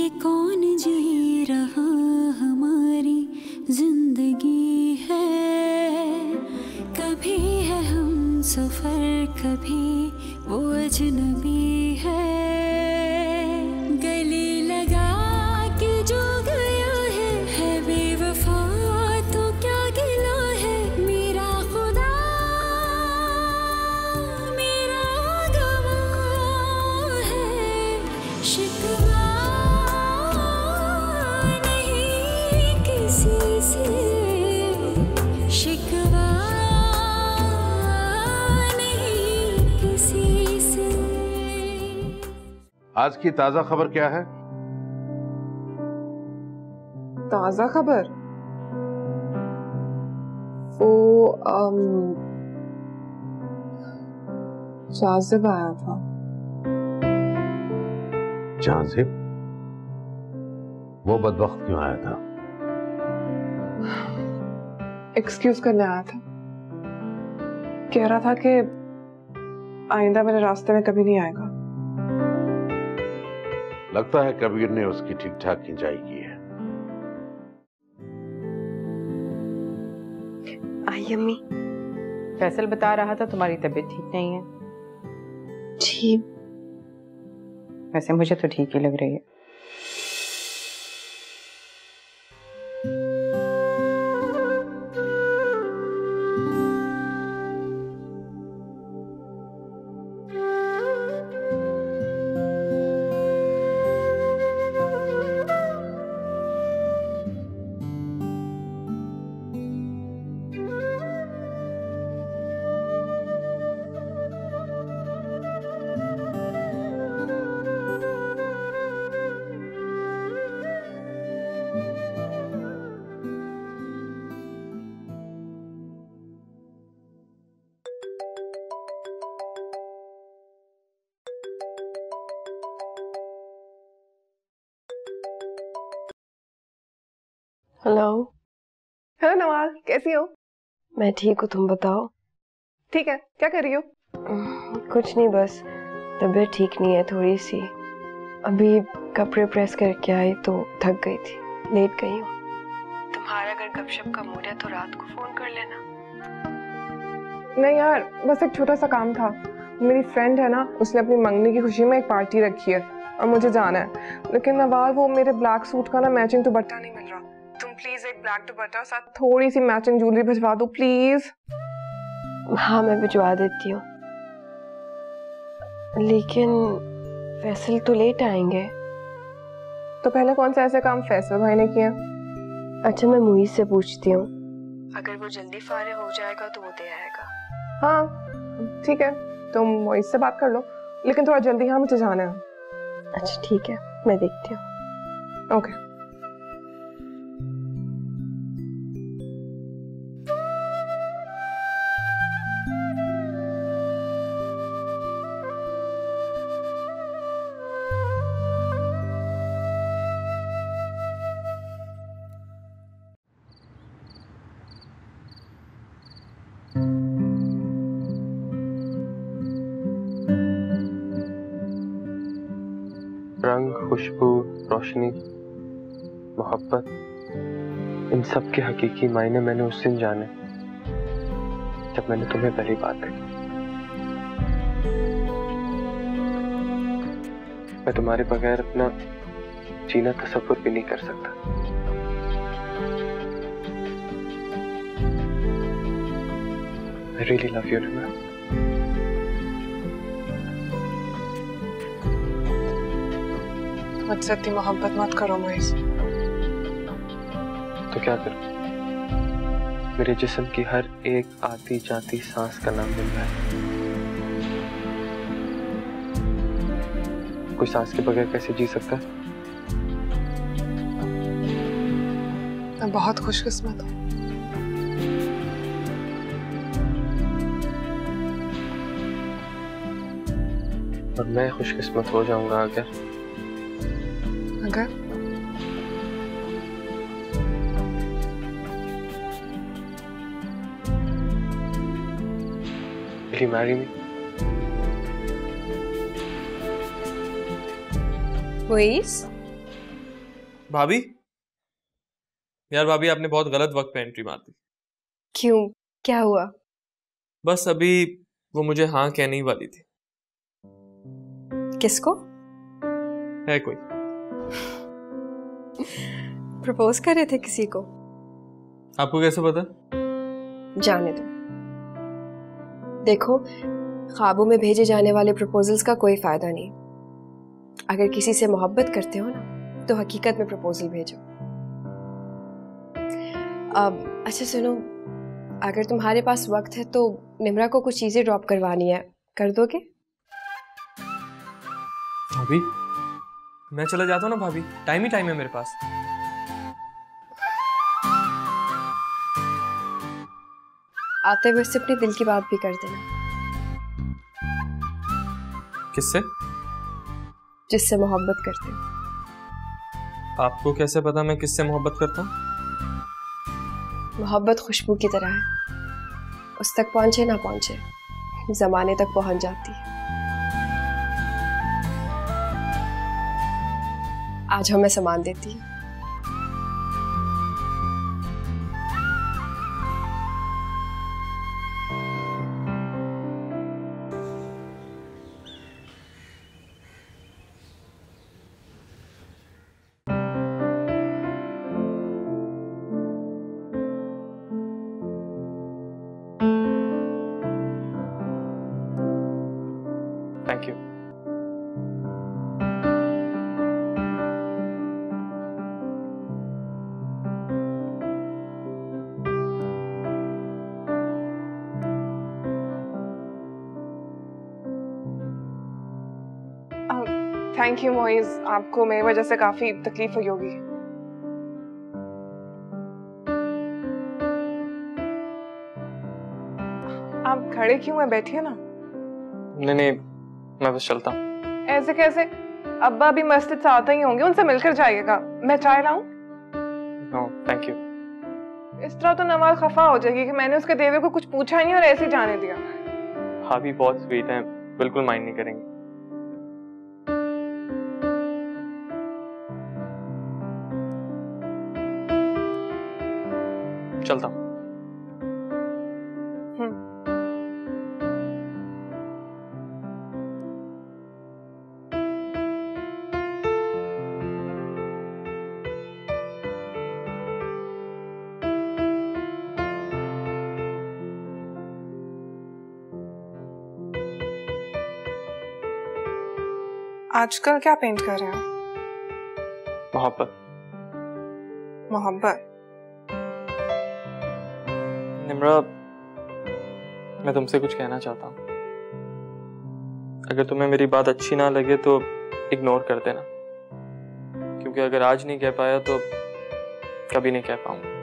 ये कौन जी रहा हमारी जिंदगी है। कभी है हम सफर, कभी वो अजनबी है। गले लगा के जो गया है बेवफा तो क्या गिला है। मेरा खुदा मेरा गवाह है, शिकवा नहीं किसी से, शिकवा नहीं किसी से। आज की ताजा खबर क्या है? ताजा खबर? वो जाजिब आया था। जाजिब? वो बदबख्त क्यों आया था? एक्सक्यूज करने आया था। कह रहा था कि आइंदा मेरे रास्ते में कभी नहीं आएगा। लगता है कबीर ने उसकी ठीक ठाक खिंचाई की है। आई अम्मी। फैसल बता रहा था तुम्हारी तबीयत ठीक नहीं है। जी। वैसे मुझे तो ठीक ही लग रही है। हेलो। हेलो नवाज, कैसी हो? मैं ठीक हूँ, तुम बताओ। ठीक है, क्या कर रही हो? कुछ नहीं, बस तबीयत ठीक नहीं है थोड़ी सी। अभी कपड़े प्रेस करके आई तो थक गई थी, लेट गई हूँ। तुम्हारा अगर गपशप का मूड है तो रात को फोन कर लेना। नहीं यार, बस एक छोटा सा काम था। मेरी फ्रेंड है ना, उसने अपनी मंगनी की खुशी में एक पार्टी रखी है और मुझे जाना है। लेकिन नवाज, वो मेरे ब्लैक सूट का ना मैचिंग दुपट्टा नहीं मिल रहा। तुम प्लीज एक ब्लैक दुपट्टा साथ थोड़ी सी मैचिंग ज्वेलरी भिजवा दो प्लीज। हाँ, मैं भिजवा देती हूँ, लेकिन फैसल तो लेट आएंगे। तो पहले कौन सा ऐसे काम फैसल भाई ने किया? अच्छा, मैं मुईज से पूछती हूँ, अगर वो जल्दी फारिग हो जाएगा तो वो दे आएगा। हाँ ठीक है, तुम मुईज से बात कर लो, लेकिन थोड़ा जल्दी। हाँ, मुझे जाना है। अच्छा ठीक है, मैं देखती हूँ। ओके। रंग, खुशबू, रोशनी, मोहब्बत, इन सब के हकीकी मायने मैंने उस दिन जाने जब मैंने तुम्हें पहली बार देखा। मैं तुम्हारे बगैर अपना जीना तसव्वुर भी नहीं कर सकता। I really love you, Nima. मुझसे इतनी मोहब्बत मत करो मुईज। तो क्या करूं? मेरे जिस्म की हर एक आती जाती सांस का नाम मिल रहा है। कोई सांस के बगैर कैसे जी सकता है? मैं बहुत खुशकिस्मत हूँ। और मैं खुशकिस्मत हो जाऊंगा अगर Will you marry me? Muiz, भाभी, यार भाभी आपने बहुत गलत वक्त पे एंट्री मार दी। क्यों, क्या हुआ? बस अभी वो मुझे हाँ कहने ही वाली थी। किसको? है कोई। प्रपोज कर रहे थे किसी को? आपको कैसे पता? जाने दो। देखो, ख्वाबों में भेजे जाने वाले प्रपोजल्स का कोई फायदा नहीं। अगर किसी से मोहब्बत करते हो ना, तो हकीकत में प्रपोजल भेजो। अच्छा सुनो, अगर तुम्हारे पास वक्त है तो निम्रा को कुछ चीजें ड्रॉप करवानी है, कर दोगे? भाभी मैं चला जाता हूँ ना भाभी, टाइम ही टाइम है मेरे पास। आते हुए से अपने दिल की बात भी कर देना। किससे? जिससे मोहब्बत करते हो। आपको कैसे पता मैं किससे मोहब्बत करता हूँ? मोहब्बत खुशबू की तरह है, उस तक पहुंचे ना पहुंचे, जमाने तक पहुंच जाती है। आज हमें सामान देती है। Thank you. Thank you Moiz, आपको मेरी वजह से काफी तकलीफ हुई होगी। आप खड़े क्यों हैं? बैठिए ना। नहीं, मैं बस चलता हूँ। ऐसे कैसे? अब्बा भी मस्जिद से आते ही होंगे, उनसे मिलकर जाइएगा। मैं चाय लाऊं? No thank you. इस तरह तो नवाज खफा हो जाएगी कि मैंने उसके देवर को कुछ पूछा नहीं और ऐसे ही जाने दिया। भाभी बहुत स्वीट हैं, बिल्कुल माइंड नहीं करेंगे। चलता हूँ। आजकल क्या पेंट कर रहे हो? मोहब्बत। मोहब्बत? निम्रा, मैं तुमसे कुछ कहना चाहता हूँ। अगर तुम्हें मेरी बात अच्छी ना लगे तो इग्नोर कर देना, क्योंकि अगर आज नहीं कह पाया तो कभी नहीं कह पाऊंगा।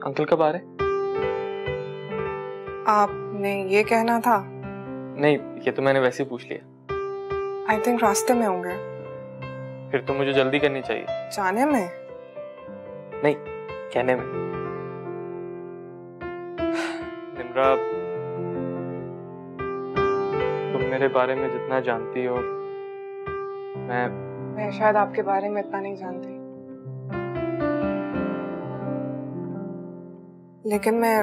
अंकल कब आ रहे? आपने ये कहना था? नहीं, ये तो मैंने वैसे ही पूछ लिया। आई थिंक रास्ते में होंगे। फिर तो मुझे जल्दी करनी चाहिए। जाने में? नहीं, कहने में। निम्रा, तुम मेरे बारे में जितना जानती हो, मैं शायद आपके बारे में इतना नहीं जानती, लेकिन मैं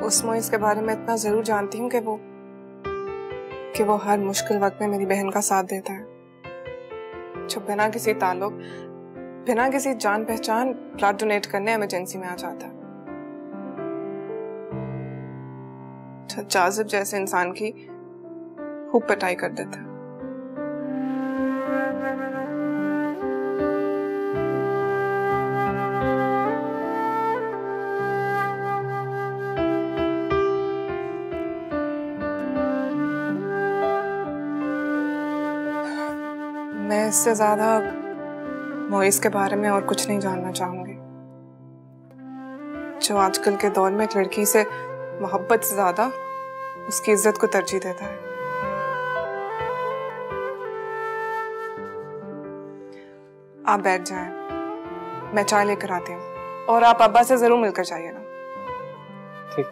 उस मोइस के बारे में इतना जरूर जानती हूँ कि वो हर मुश्किल वक्त में मेरी बहन का साथ देता है, जो बिना किसी ताल्लुक, बिना किसी जान पहचान ब्लड डोनेट करने इमरजेंसी में आ जाता है। जाजिब जैसे इंसान की खूब पिटाई कर देता है। मैं इससे ज्यादा मोइस के बारे में और कुछ नहीं जानना चाहूंगी, जो आजकल के दौर में एक लड़की से मोहब्बत से ज्यादा उसकी इज्जत को तरजीह देता है। आप बैठ जाएं, मैं चाय लेकर आती हूँ, और आप अब्बा से जरूर मिलकर जाइएगा। ठीक।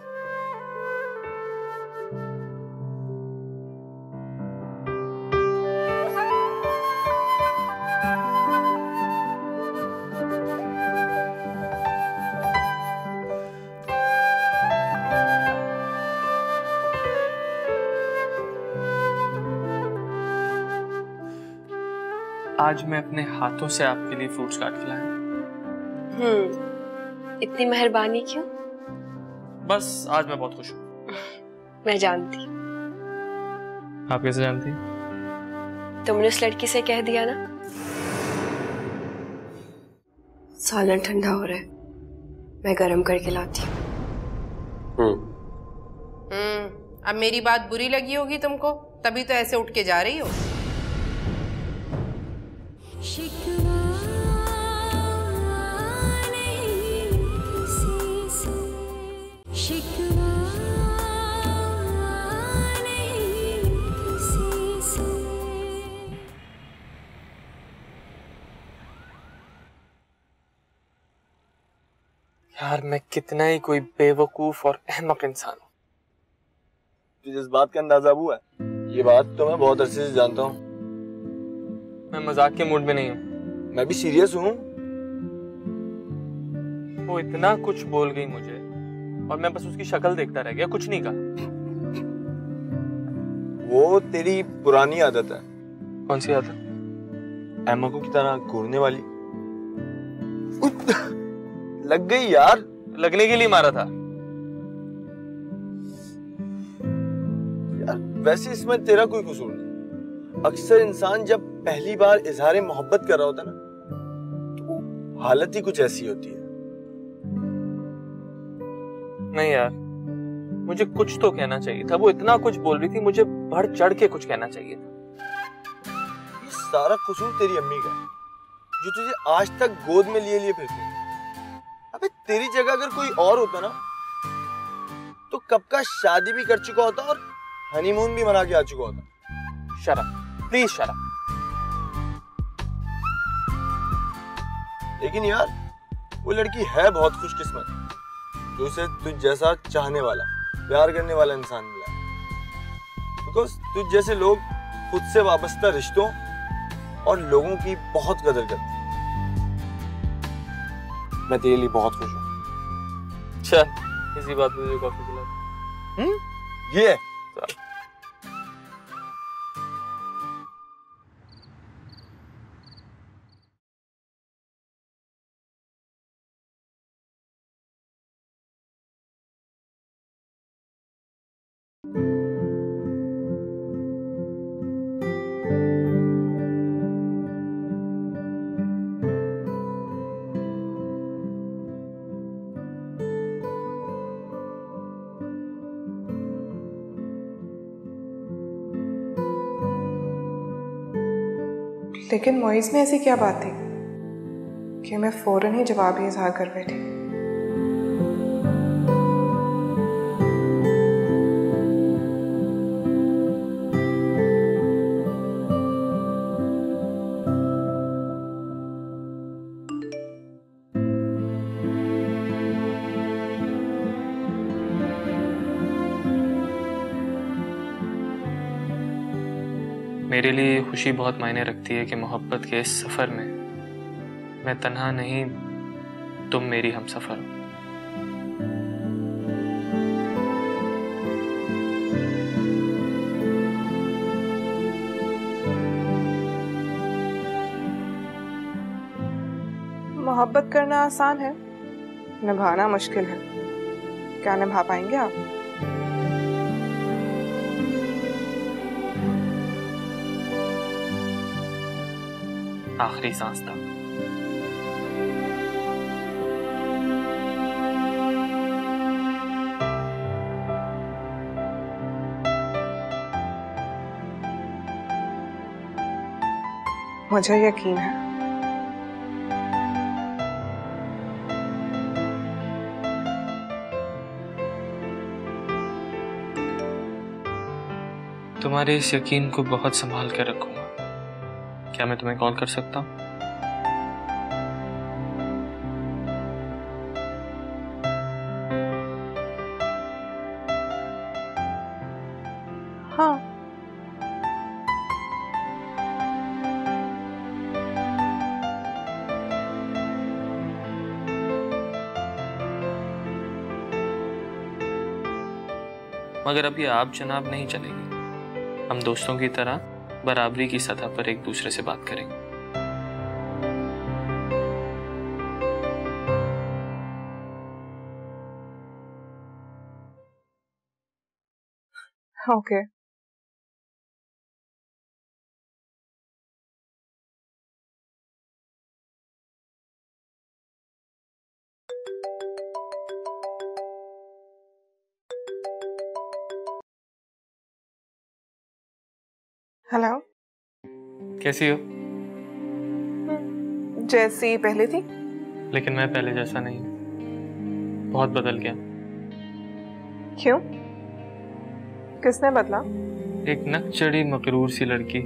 आज मैं अपने हाथों से आपके लिए फ्रूट्स काट के लाया। इतनी मेहरबानी क्यों? बस आज मैं बहुत खुश हूँ। मैं जानती। आप कैसे जानती? तुमने उस लड़की से कह दिया ना। सालन ठंडा हो रहा है, मैं गरम करके लाती हूँ। अब मेरी बात बुरी लगी होगी तुमको, तभी तो ऐसे उठ के जा रही हो। शिकवा नहीं किसी से, शिकवा नहीं किसी से। यार मैं कितना ही कोई बेवकूफ और अहमक इंसान हूँ। तुझे इस बात का अंदाजा हुआ है? ये बात तो मैं बहुत अरसे से जानता हूँ। मैं मजाक के मूड में नहीं हूँ। मैं भी सीरियस हूँ। वो इतना कुछ बोल गई मुझे और मैं बस उसकी शक्ल देखता रह गया, कुछ नहीं कहा। वो तेरी पुरानी आदत है। कौन सी आदत? अहमकों की तरह घूरने वाली। लग गई यार। लगने के लिए मारा था। यार वैसे इसमें तेरा कोई कसूर नहीं। अक्सर इंसान जब पहली बार इजहार मोहब्बत कर रहा होता ना, तो हालत ही कुछ ऐसी होती है। नहीं यार, मुझे कुछ तो कहना चाहिए था। वो इतना कुछ बोल रही थी, मुझे बढ़ चढ़ के कुछ कहना चाहिए था। ये सारा कसूर तेरी अम्मी का है, जो तुझे आज तक गोद में लिए लिए फिरती है। अबे तेरी जगह अगर कोई और होता ना, तो कब का शादी भी कर चुका होता और हनीमून भी मना के आ चुका होता। Shut up, please shut up. लेकिन यार वो लड़की है बहुत खुशकिस्मत, जो उसे तुझ जैसा चाहने वाला, प्यार करने वाला इंसान मिला। बिकॉज तुझ जैसे लोग खुद से वाबस्ता रिश्तों और लोगों की बहुत कदर करते हैं। मैं तेरे लिए बहुत खुश हूँ। चल इसी बात पे कॉफी पिला। ये लेकिन मोइज में ऐसी क्या बात थी कि मैं फौरन ही जवाब ही इजहार कर बैठी। मेरे लिए खुशी बहुत मायने रखती है कि मोहब्बत के इस सफर में मैं तन्हा नहीं, तुम मेरी हमसफर हो। मोहब्बत करना आसान है, निभाना मुश्किल है। क्या निभा पाएंगे आप? आखिरी सांस तक। मुझे यकीन है। तुम्हारे इस यकीन को बहुत संभाल कर रखूंगा। क्या मैं तुम्हें कॉल कर सकता हूँ? हाँ। मगर अभी आप जनाब नहीं चलेगी। हम दोस्तों की तरह बराबरी की सतह पर एक दूसरे से बात करेंगे। ओके। हेलो। कैसी हो? जैसी पहले थी। लेकिन मैं पहले जैसा नहीं हूँ, बहुत बदल गया। क्यों? किसने बदला? एक नक चढ़ी मकरूर सी लड़की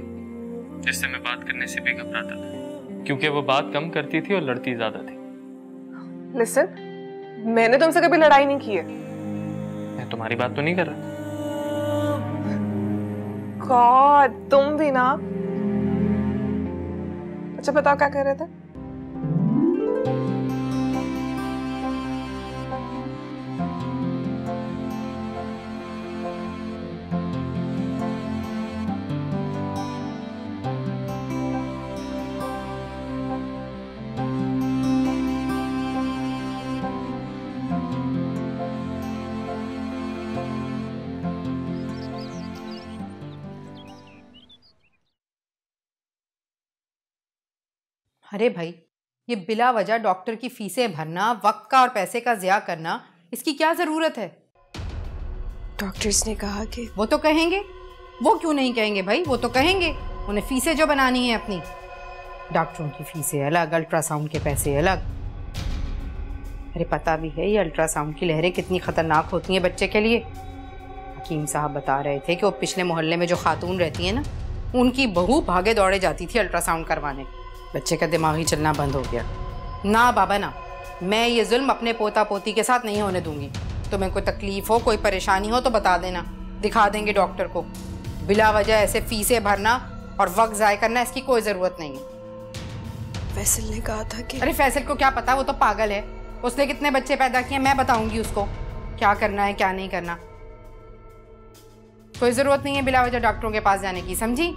जिससे मैं बात करने से भी घबराता था, क्योंकि वो बात कम करती थी और लड़ती ज्यादा थी। लिसन, मैंने तुमसे कभी लड़ाई नहीं की है। मैं तुम्हारी बात तो नहीं कर रहा। गॉड, तुम भी ना। अच्छा बताओ क्या कर रहे थे? अरे भाई, ये बिला वजह डॉक्टर की फीसें भरना, वक्त का और पैसे का ज़िया करना, इसकी क्या ज़रूरत है? डॉक्टर्स ने कहा कि वो तो कहेंगे। वो क्यों नहीं कहेंगे भाई? वो तो कहेंगे। उन्हें फीसें जो बनानी है अपनी। डॉक्टरों की फीसें अलग, अल्ट्रासाउंड के पैसे अलग। अरे पता भी है ये अल्ट्रासाउंड की लहरें कितनी ख़तरनाक होती हैं बच्चे के लिए। हकीम साहब बता रहे थे कि वो पिछले मोहल्ले में जो खातून रहती है ना, उनकी बहू भागे दौड़े जाती थी अल्ट्रासाउंड करवाने। बच्चे का दिमाग ही चलना बंद हो गया। ना बाबा ना, मैं ये जुल्म अपने पोता पोती के साथ नहीं होने दूंगी। तुम्हें कोई तकलीफ हो, कोई परेशानी हो तो बता देना, दिखा देंगे डॉक्टर को। बिला वजह ऐसे फीसें भरना और वक्त ज़ाय करना, इसकी कोई ज़रूरत नहीं है। फैसल ने कहा था कि अरे फैसल को क्या पता, वो तो पागल है। उसने कितने बच्चे पैदा किए मैं बताऊंगी उसको क्या करना है क्या नहीं करना। कोई ज़रूरत नहीं है बिला वजह डॉक्टरों के पास जाने की, समझी?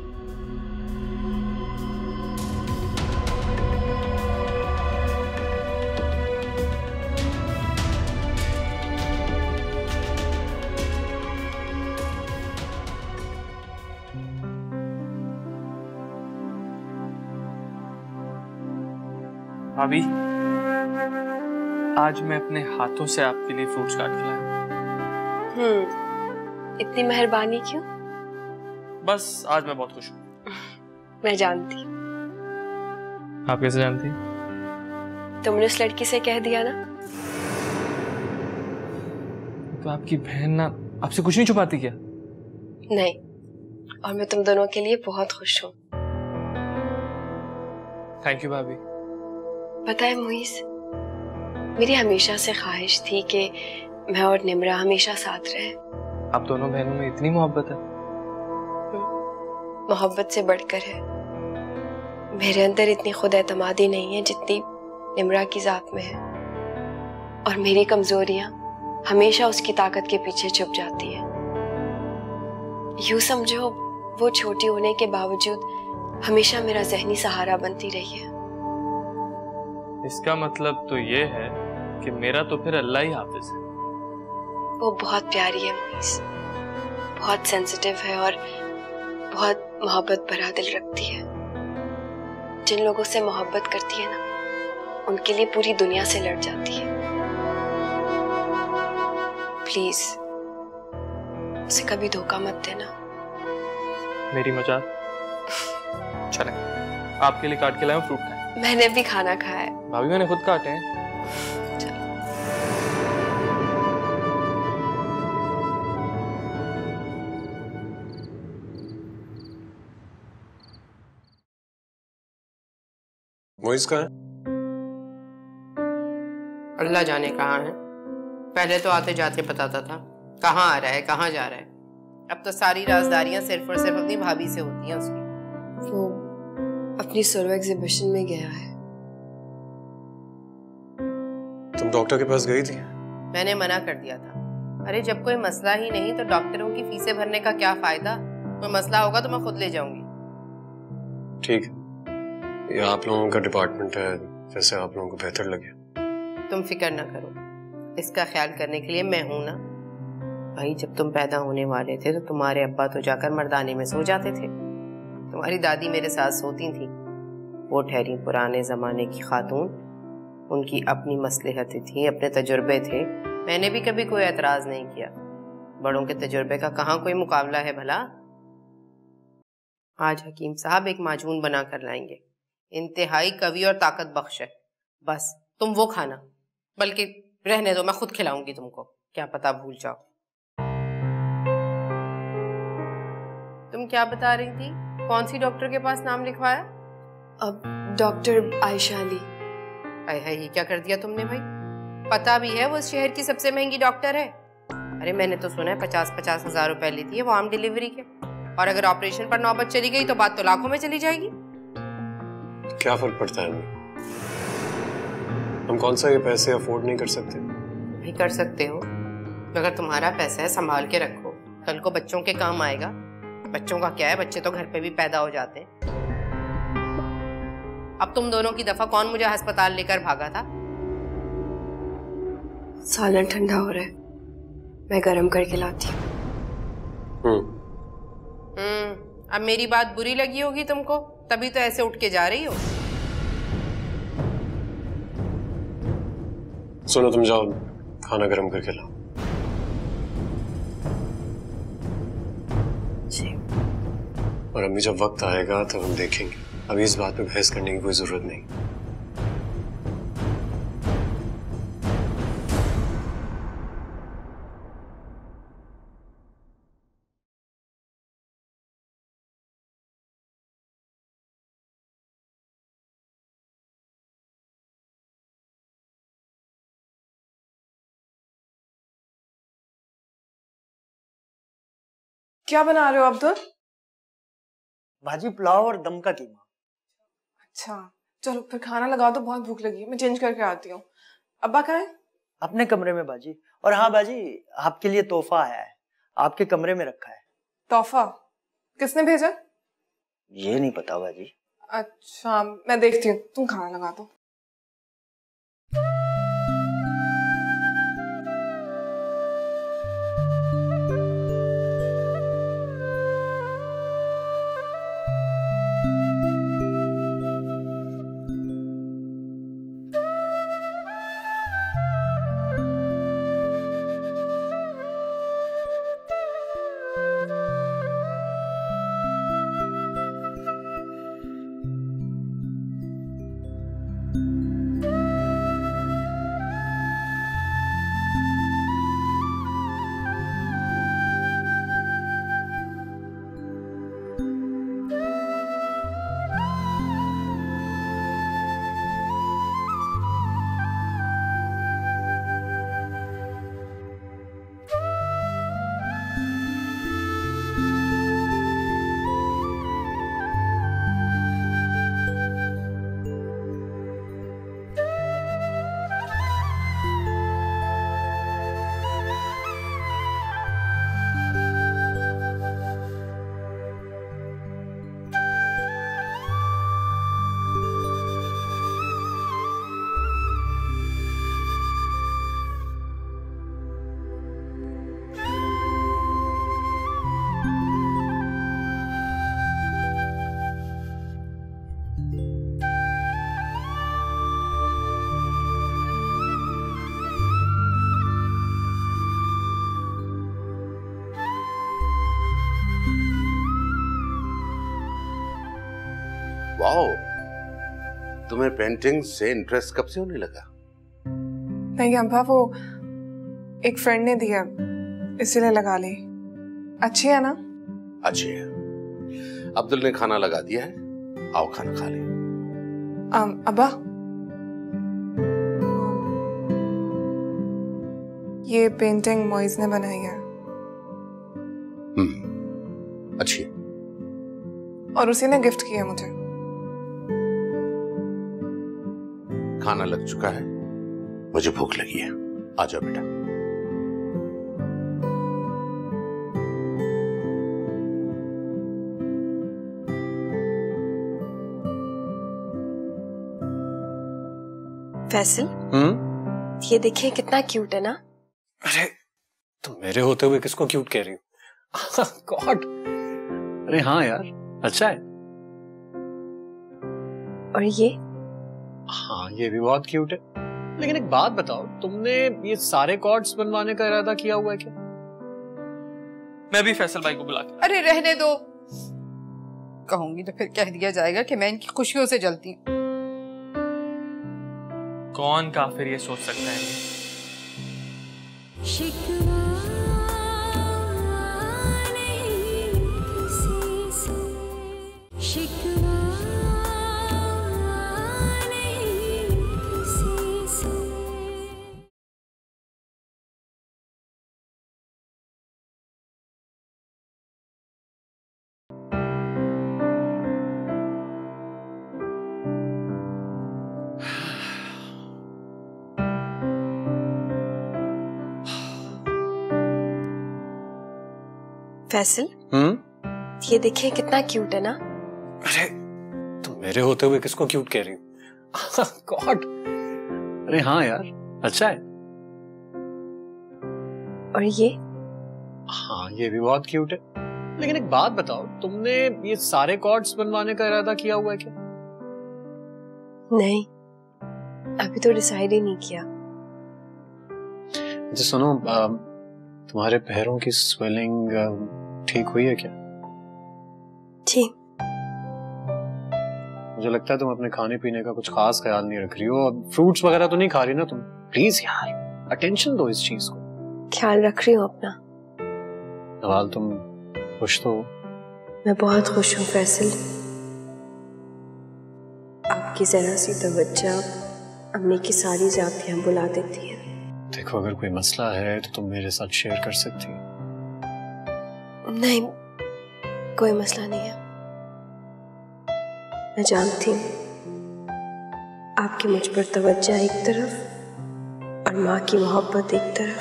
भाभी, आज मैं अपने हाथों से आपके लिए फ्रूट्स काट के लाया। इतनी मेहरबानी क्यों? बस आज मैं बहुत खुश हूँ। मैं जानती। आप कैसे जानती? तुमने उस लड़की से कह दिया ना। तो आपकी बहन ना आपसे कुछ नहीं छुपाती क्या? नहीं, और मैं तुम दोनों के लिए बहुत खुश हूँ। थैंक यू भाभी। पता है मुइस, मेरी हमेशा से ख्वाहिश थी कि मैं और निम्रा हमेशा साथ रहे। आप दोनों बहनों में इतनी मोहब्बत है? मोहब्बत से बढ़कर है। मेरे अंदर इतनी खुद एतमादी नहीं है जितनी निम्रा की जात में है, और मेरी कमजोरियां हमेशा उसकी ताकत के पीछे छुप जाती है। यूं समझो, वो छोटी होने के बावजूद हमेशा मेरा ज़हनी सहारा बनती रही है। इसका मतलब तो ये है कि मेरा तो फिर अल्लाह ही हाफिज है। वो बहुत प्यारी है मुइस, बहुत सेंसिटिव है और बहुत मोहब्बत भरा दिल रखती है। जिन लोगों से मोहब्बत करती है ना, उनके लिए पूरी दुनिया से लड़ जाती है। प्लीज उसे कभी धोखा मत देना। मेरी मजाक? चले, आपके लिए काट के लाया हूं फ्रूट खाएं। मैंने भी खाना खाया है। भाभी मैंने खुद काटे हैं। मोइस कहाँ है? अल्लाह जाने कहाँ है। पहले तो आते जाते बताता था कहाँ आ रहा है कहाँ जा रहा है। अब तो सारी राजदारियां सिर्फ और सिर्फ अपनी भाभी से होती हैं उसकी। वो अपनी सोलो एग्जीबिशन में गया है। तुम डॉक्टर के पास गई थी? मैंने मना कर दिया था। अरे जब कोई मसला ही नहीं तो डॉक्टरों की फीसें भरने का क्या फायदा। कोई मसला होगा तो मैं खुद ले जाऊंगी। ठीक है, ये आप लोगों का डिपार्टमेंट है, जैसे आप लोगों को बेहतर लगे। तुम फिक्र ना करो, इसका ख्याल करने के लिए मैं हूं ना। भाई जब तुम पैदा होने वाले थे तो तुम्हारे अब्बा तो जाकर मर्दाने में सो जाते थे, तुम्हारी दादी मेरे साथ सोती थी। वो ठहरी पुराने जमाने की खातून, उनकी अपनी मसलहतें थी, अपने तजुर्बे थे। मैंने भी कभी कोई एतराज नहीं किया। बड़ों के तजुर्बे का कहाँ कोई मुकाबला है भला। आज हकीम साहब एक माजून बना कर लाएंगे, इंतहाई कवि और ताकत बख्श है। बस तुम वो खाना, बल्कि रहने दो, मैं खुद खिलाऊंगी तुमको, क्या पता भूल जाओ। तुम क्या बता रही थी? कौन सी डॉक्टर के पास नाम लिखवाया? अब डॉक्टर आयशा अली। हाय हाय, ये क्या कर दिया तुमने भाई? पता भी है वो इस शहर की सबसे महंगी डॉक्टर है। अरे मैंने तो सुना है 50-50 हजार रुपए लेती है वो आम डिलीवरी के, और अगर ऑपरेशन पर नौबत चली गई तो बात तो लाखों में चली जाएगी। क्या फर्क पड़ता है हमें? हम कौन सा ये पैसे अफोर्ड नहीं कर सकते? नहीं कर सकते हो, मगर तुम्हारा पैसा है, संभाल के रखो, कल को बच्चों के काम आएगा। बच्चों का क्या है, बच्चे तो घर पे भी पैदा हो जाते हैं। अब तुम दोनों की दफा कौन मुझे अस्पताल लेकर भागा था? सालन ठंडा हो रहा है, मैं गरम करके लाती हूँ। अब मेरी बात बुरी लगी होगी तुमको, तभी तो ऐसे उठ के जा रही हो। सुनो, तुम जाओ खाना गरम करके लाओ। जी। और अभी जब वक्त आएगा तो हम देखेंगे, अभी इस बात पे बहस करने की कोई जरूरत नहीं। क्या बना रहे हो अब्दुल? भाजी पुलाव और दम का कीमा। अच्छा चलो फिर खाना लगा दो, बहुत भूख लगी है, मैं चेंज करके आती हूँ। अब्बा कहाँ है? अपने कमरे में बाजी। और हाँ बाजी, आपके लिए तोहफा आया है, आपके कमरे में रखा है। तोहफा? किसने भेजा? ये नहीं पता बाजी। अच्छा मैं देखती हूँ, तुम खाना लगा दो। वाओ, तुम्हें पेंटिंग से इंटरेस्ट कब से होने लगा? नहीं अब्बा, वो एक फ्रेंड ने दिया इसीलिए लगा ली। अच्छी है ना? अच्छी है। अब्दुल ने खाना लगा दिया है, आओ खाना खा ले। अब्बा ये पेंटिंग मोइज ने बनाई है। अच्छी है। और उसी ने गिफ्ट किया मुझे। खाना लग चुका है, मुझे भूख लगी है, आ जाओ बेटा। फैसल, ये देखिए कितना क्यूट है ना? अरे तुम मेरे होते हुए किसको क्यूट कह रही हो? गॉड। अरे हाँ यार, अच्छा है। और ये? हाँ, ये भी बहुत क्यूट है। लेकिन एक बात बताओ, तुमने ये सारे कॉर्ड्स बनवाने का इरादा किया हुआ है क्या? मैं भी फैसल भाई को बुला के। अरे रहने दो, कहूंगी तो फिर कह दिया जाएगा कि मैं इनकी खुशियों से जलती हूँ। कौन काफिर ये सोच सकता है? शिकवा नहीं किसी से, शिकवा नहीं किसी से। फैसल, ये देखिए कितना क्यूट है ना। अरे तुम मेरे होते हुए किसको क्यूट कह रही हो? गॉड। अरे हाँ यार, अच्छा है। और ये? हाँ, ये भी बहुत क्यूट है। लेकिन एक बात बताओ, तुमने ये सारे कॉर्ड्स बनवाने का इरादा किया हुआ है क्या? नहीं, अभी तो डिसाइड ही नहीं किया। अच्छा सुनो, तुम्हारे पैरों की स्वेलिंग ठीक हुई है क्या? ठीक। मुझे लगता है तुम अपने खाने पीने का कुछ खास ख्याल नहीं रख रही हो। फ्रूट्स वगैरह तो नहीं खा रही ना तुम? प्लीज यार, अटेंशन दो इस चीज को। ख्याल रख रही हूँ अपना। नवाल, तुम खुश तो हो? मैं बहुत खुश हूँ फैसल। आपकी जरा सी तवज्जो अम्मी की सारी जातियां बुला देती है। देखो, अगर कोई मसला है तो तुम मेरे साथ शेयर कर सकती हो। नहीं, कोई मसला नहीं है। मैं जानती हूँ आपकी मुझ पर तवज्जो एक तरफ और माँ की मोहब्बत एक तरफ।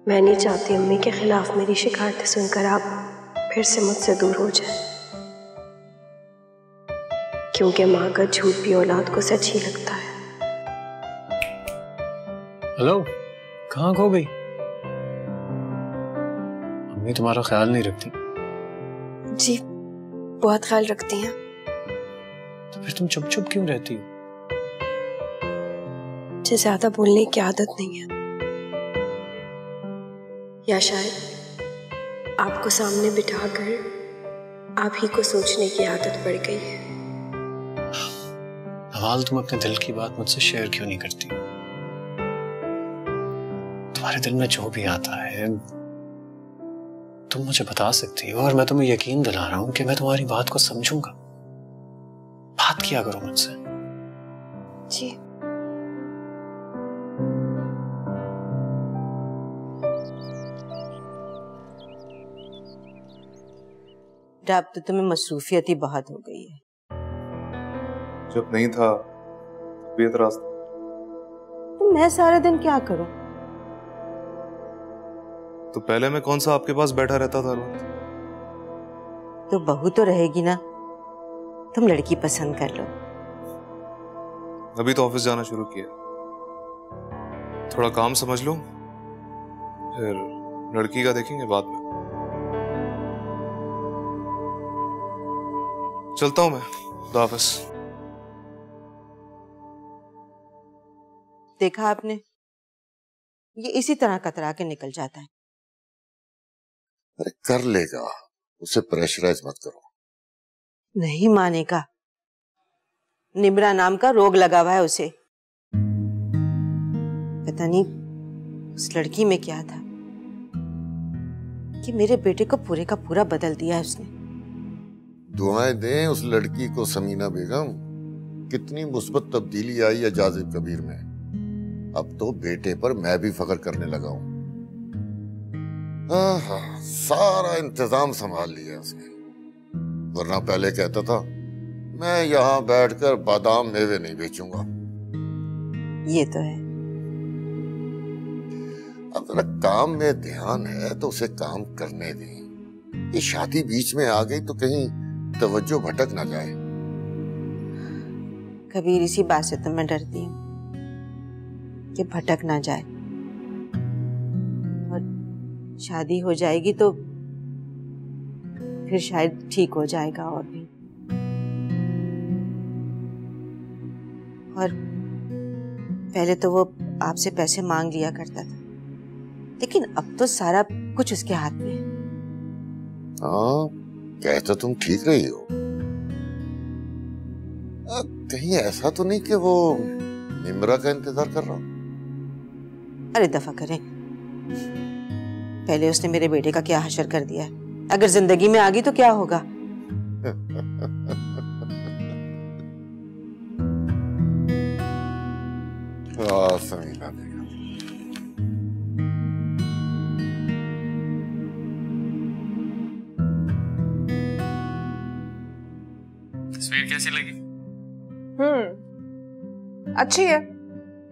मैं नहीं चाहती अम्मी के खिलाफ मेरी शिकायतें सुनकर आप फिर से मुझसे दूर हो जाए, क्योंकि माँ का झूठ भी औलाद को सच ही लगता है। हेलो, कहाँ खो गई? अम्मी तुम्हारा ख्याल नहीं रखती? जी, बहुत ख्याल रखती हैं। तो फिर तुम चुप चुप क्यों रहती हो? मुझे ज्यादा बोलने की आदत नहीं है, या शायद आपको सामने बिठाकर आप ही को सोचने की आदत पड़ गई है। नवाल, तुम अपने दिल की बात मुझसे शेयर क्यों नहीं करती? तुम्हारे दिल में जो भी आता है तुम मुझे बता सकती हो, और मैं तुम्हें यकीन दिला रहा हूं कि मैं तुम्हारी बात को समझूंगा। बात किया करो मुझसे। जी। अब तो तुम्हें मसरूफियत ही बहुत हो गई है। जब नहीं था तभी एतराज था। तो मैं सारा दिन क्या करूं? तो पहले मैं कौन सा आपके पास बैठा रहता था? तो बहू तो रहेगी ना, तुम लड़की पसंद कर लो। अभी तो ऑफिस जाना शुरू किया, थोड़ा काम समझ लो, फिर लड़की का देखेंगे बाद में। चलता हूं मैं, खुदा हाफिज। देखा आपने, ये इसी तरह कतरा के निकल जाता है। अरे कर लेगा, उसे प्रेशराइज मत करो। नहीं मानेगा, निम्रा नाम का रोग लगा हुआ है उसे। पता नहीं उस लड़की में क्या था कि मेरे बेटे को पूरे का पूरा बदल दिया है उसने। दुआएं दें उस लड़की को समीना बेगम, कितनी मुस्बत तब्दीली आई है जाजिब कबीर में। अब तो बेटे पर मैं भी फख्र करने लगा हूं। सारा इंतजाम संभाल लिया उसने, वरना पहले कहता था मैं यहां बैठकर बादाम मेवे नहीं बेचूंगा। ये तो है। अब जरा काम में ध्यान है तो उसे काम करने दें। ये शादी बीच में आ गई तो कहीं तवज्जो भटक ना जाए। कबीर, इसी बात से तो मैं डरती हूँ कि भटक ना जाए। शादी हो जाएगी तो फिर शायद ठीक हो जाएगा। और भी और पहले तो वो आपसे पैसे मांग लिया करता था, लेकिन अब तो सारा कुछ उसके हाथ में है। हाँ, कह तो तुम ठीक रही हो। कहीं ऐसा तो नहीं कि वो निम्रा का इंतजार कर रहा हो? अरे दफा करें, पहले उसने मेरे बेटे का क्या हशर कर दिया है, अगर जिंदगी में आ गई तो क्या होगा। समीना बेगम, तस्वीर कैसी लगी? अच्छी है,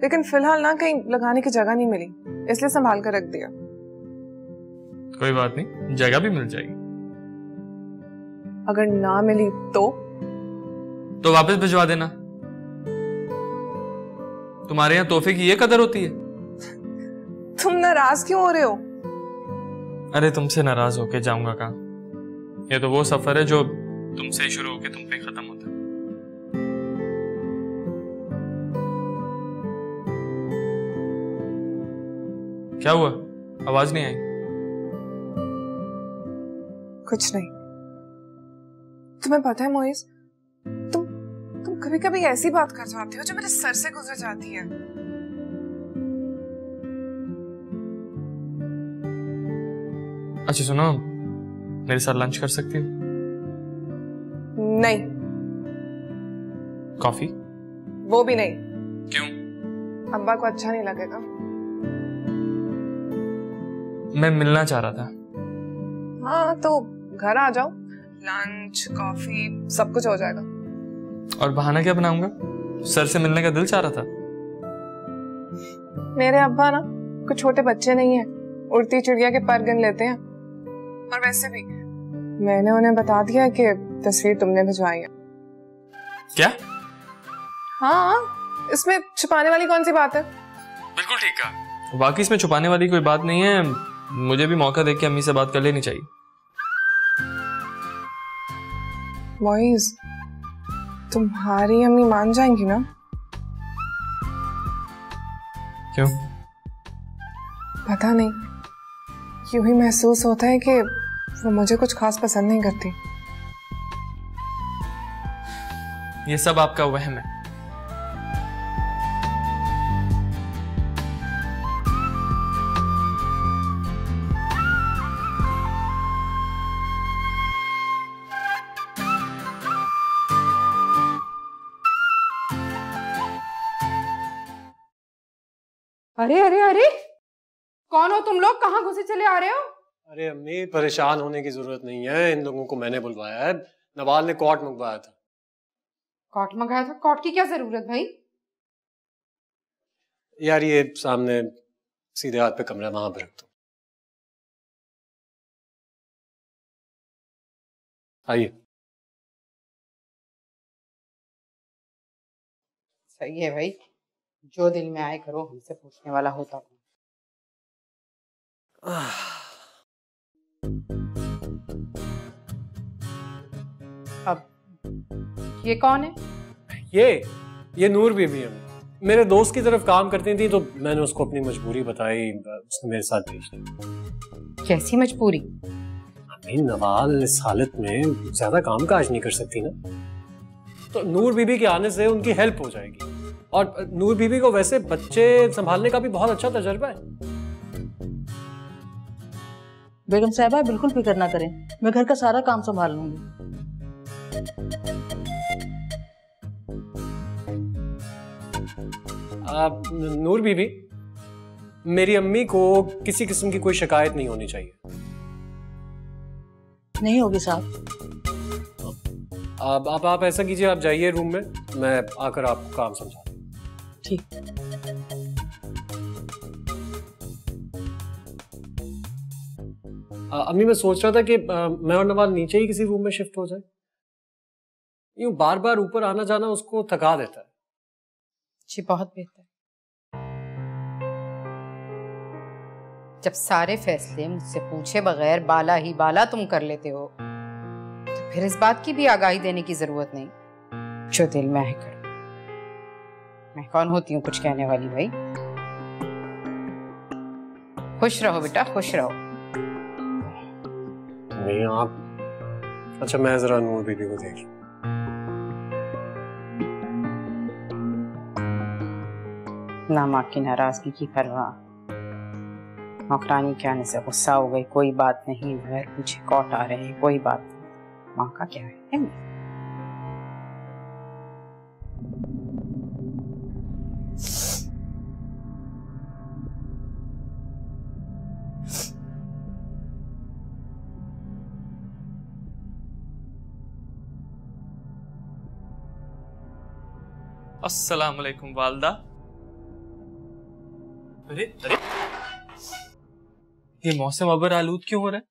लेकिन फिलहाल ना कहीं लगाने की जगह नहीं मिली, इसलिए संभाल कर रख दिया। कोई बात नहीं, जगह भी मिल जाएगी। अगर ना मिली तो वापस भिजवा देना। तुम्हारे यहाँ तोहफे की ये कदर होती है? तुम नाराज क्यों हो रहे हो? अरे तुमसे नाराज होके जाऊंगा कहाँ? ये तो वो सफर है जो तुमसे शुरू होके तुम पे खत्म होता है। क्या हुआ? आवाज नहीं आई? कुछ नहीं। तुम्हें पता है मोइस, तुम कभी कभी ऐसी बात कर जाते हो जो मेरे सर से गुजर जाती है। अच्छा सुनो, मेरे साथ लंच कर सकती हो? नहीं। कॉफी? वो भी नहीं। क्यों? अब्बा को अच्छा नहीं लगेगा। मैं मिलना चाह रहा था। हाँ तो घर आ जाओ, लंच कॉफी सब कुछ हो जाएगा। और बहाना क्या बनाऊंगा? सर से मिलने का दिल चाह रहा था। मेरे अब्बा ना कुछ छोटे बच्चे नहीं है, उड़ती चिड़िया के पर गिन लेते हैं। और वैसे भी मैंने उन्हें बता दिया कि तस्वीर तुमने भिजवाई है। क्या? हाँ, इसमें छुपाने वाली कौन सी बात है? बिल्कुल ठीक कहा। वाकई इसमें छुपाने वाली कोई बात नहीं है। मुझे भी मौका देख के अम्मी से बात कर लेनी चाहिए। बॉयज, तुम्हारी अम्मी मान जाएंगी ना? क्यों? पता नहीं, यूं ही महसूस होता है कि वो मुझे कुछ खास पसंद नहीं करती। ये सब आपका वहम है। अरे अरे अरे, कौन हो तुम लोग? कहाँ घुसे चले आ रहे हो? अरे अम्मी, परेशान होने की जरूरत नहीं है, इन लोगों को मैंने बुलवाया है। नवाल ने कॉट मंगवाया था। कॉट मंगाया था? कॉट की क्या जरूरत भाई? यार ये सामने सीधे हाथ पे कमरा, वहां पे रख दो। आइए। सही है भाई, जो दिल में आए करो, हमसे पूछने वाला होता कौन? अब ये कौन है? ये नूर बीबी है। मेरे दोस्त की तरफ काम करती थी तो मैंने उसको अपनी मजबूरी बताई, उसने मेरे साथ भेज दी। कैसी मजबूरी? अभी नवाल इस हालत में ज्यादा काम काज नहीं कर सकती ना, तो नूर बीबी के आने से उनकी हेल्प हो जाएगी। और नूर बीबी को वैसे बच्चे संभालने का भी बहुत अच्छा तजर्बा है। बेगम साहबा बिल्कुल फिक्र ना करें, मैं घर का सारा काम संभाल लूंगी। नूर बीबी, मेरी अम्मी को किसी किस्म की कोई शिकायत नहीं होनी चाहिए। नहीं होगी साहब। अब आप ऐसा कीजिए, आप जाइए रूम में, मैं आकर आपको काम समझा। ठीक। अम्मी मैं सोच रहा था कि मैं और नवाल नीचे ही किसी रूम में शिफ्ट हो जाए। यूं बार बार ऊपर आना जाना उसको थका देता है। जी बहुत बेहतर। जब सारे फैसले मुझसे पूछे बगैर बाला ही बाला तुम कर लेते हो तो फिर इस बात की भी आगाही देने की जरूरत नहीं। जो दिल में है करो। मैं कौन होती हूँ कुछ कहने वाली भाई? खुश रहो बेटा, खुश रहो। नहीं आप, अच्छा मैं जरा नूर बीबी को देख। ना माँ की नाराजगी की परवाह, नौकरानी के आने से गुस्सा हो गई, कोई बात नहीं, बगैर पूछे कौट आ रहे हैं, कोई बात नहीं। माँ का क्या है? अस्सलाम वालेकुम वालदा। अरे अरे, ये मौसम अबर आलूद क्यों हो रहा है?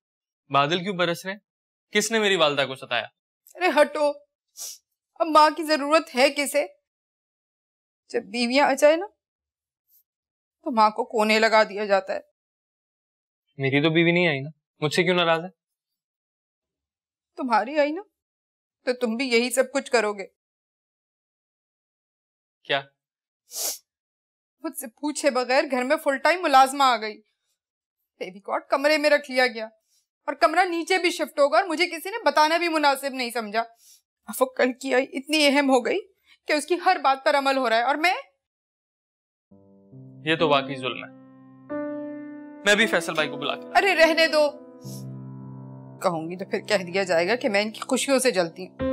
बादल क्यों बरस रहे हैं? किसने मेरी वालदा को सताया? अरे हटो, अब माँ की जरूरत है किसे? जब बीवियां आ जाए ना तो माँ को कोने लगा दिया जाता है। मेरी तो बीवी नहीं आई ना, मुझसे क्यों नाराज है? तुम्हारी आई ना तो तुम भी यही सब कुछ करोगे। क्या? मुझसे पूछे बगैर घर में फुल टाइम मुलाजमा आ गई। बेबी कॉट कमरे में रख लिया गया और कमरा नीचे भी शिफ्ट होगा और मुझे किसी ने बताना भी मुनासिब नहीं समझा। अब वो कल की आई इतनी अहम हो गई कि उसकी हर बात पर अमल हो रहा है और मैं। ये तो वाकई जुल्म है। मैं भी फैसल भाई को बुला के। अरे रहने दो, कहूंगी तो फिर कह दिया जाएगा कि मैं इनकी खुशियों से जलती हूँ।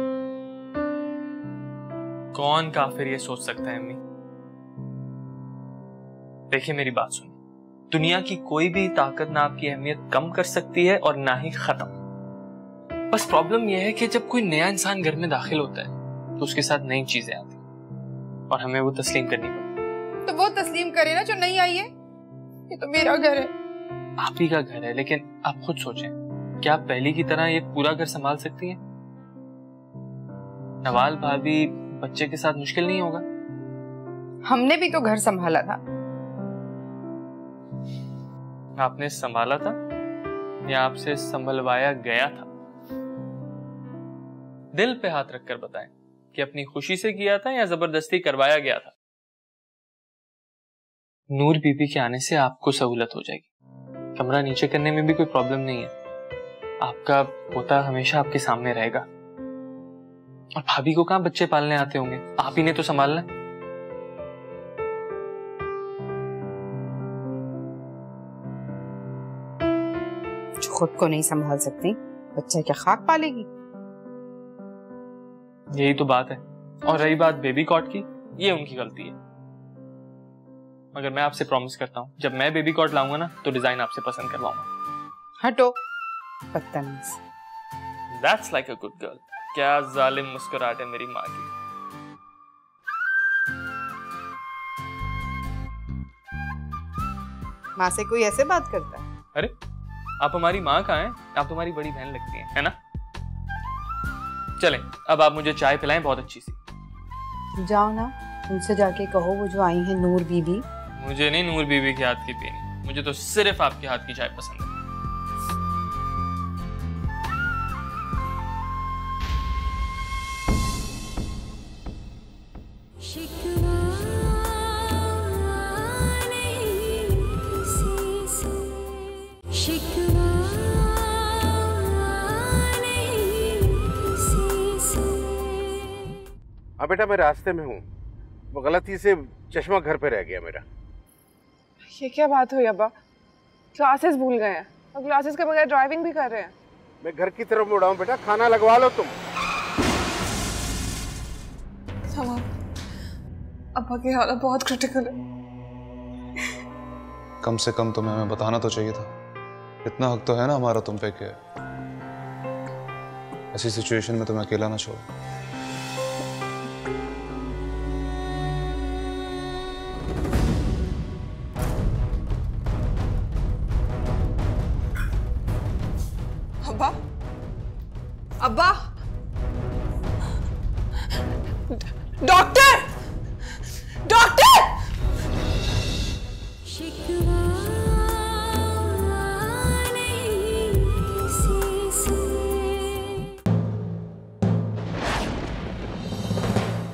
कौन काफिर ये सोच सकता है अम्मी? देखिए मेरी बात सुनिए, दुनिया की कोई भी ताकत ना आपकी अहमियत कम कर सकती है और ना ही खत्म। बस प्रॉब्लम यह है कि जब कोई नया इंसान घर में दाखिल होता है तो उसके साथ नई चीजें आती और हमें वो तस्लीम करनी पड़ती। तो वो तस्लीम करे ना जो नहीं आई है। ये तो मेरा घर है। आप ही का घर है, लेकिन आप खुद सोचें, क्या आप पहले की तरह ये पूरा घर संभाल सकती हैं? नवाल भाभी बच्चे के साथ मुश्किल नहीं होगा? हमने भी तो घर संभाला था। आपने संभाला था या आपसे संभलवाया गया था? दिल पे हाथ रखकर बताएं कि अपनी खुशी से किया था या जबरदस्ती करवाया गया था। नूर बीबी के आने से आपको सहूलत हो जाएगी। कमरा नीचे करने में भी कोई प्रॉब्लम नहीं है। आपका पोता हमेशा आपके सामने रहेगा। और भाभी को कहां बच्चे पालने आते होंगे, आप ही ने तो संभालना है। जो खुद को नहीं संभाल सकती बच्चा क्या खाक पालेगी? यही तो बात है। और रही बात बेबी कॉट की, ये उनकी गलती है। मगर मैं आपसे प्रॉमिस करता हूं, जब मैं बेबी कॉट लाऊंगा ना तो डिजाइन आपसे पसंद करवाऊंगा। हटो बदतमीज। That's like a good girl। क्या जालिम मुस्कुराहट है मेरी माँ की। माँ से कोई ऐसे बात करता है? अरे आप हमारी माँ कहाँ हैं? आप तो हमारी बड़ी बहन लगती हैं, है ना? चलें, अब आप मुझे चाय पिलाएं बहुत अच्छी सी। जाओ ना, उनसे जाके कहो वो जो आई है नूर बीबी। मुझे नहीं नूर बीबी के हाथ की पीनी, मुझे तो सिर्फ आपके हाथ की चाय पसंद है। हाँ बेटा, मैं रास्ते में हूँ। वो गलती से चश्मा घर पे रह गया मेरा। ये क्या बात हुई अब्बा? क्लासेस भूल गए हैं और क्लासेस के बगैर ड्राइविंग भी कर रहे हैं। मैं घर की तरफ मुड़ा हूँ बेटा, खाना लगवा लो तुम। अब्बा की हालत बहुत क्रिटिकल है। कम से कम तुम्हें हमें बताना तो चाहिए था। इतना हक तो है ना हमारा तुम पे कि ऐसी सिचुएशन में तुम्हें अकेला ना छोड़ो। अब्बा, अब्बा, डॉक्टर, डॉक्टर!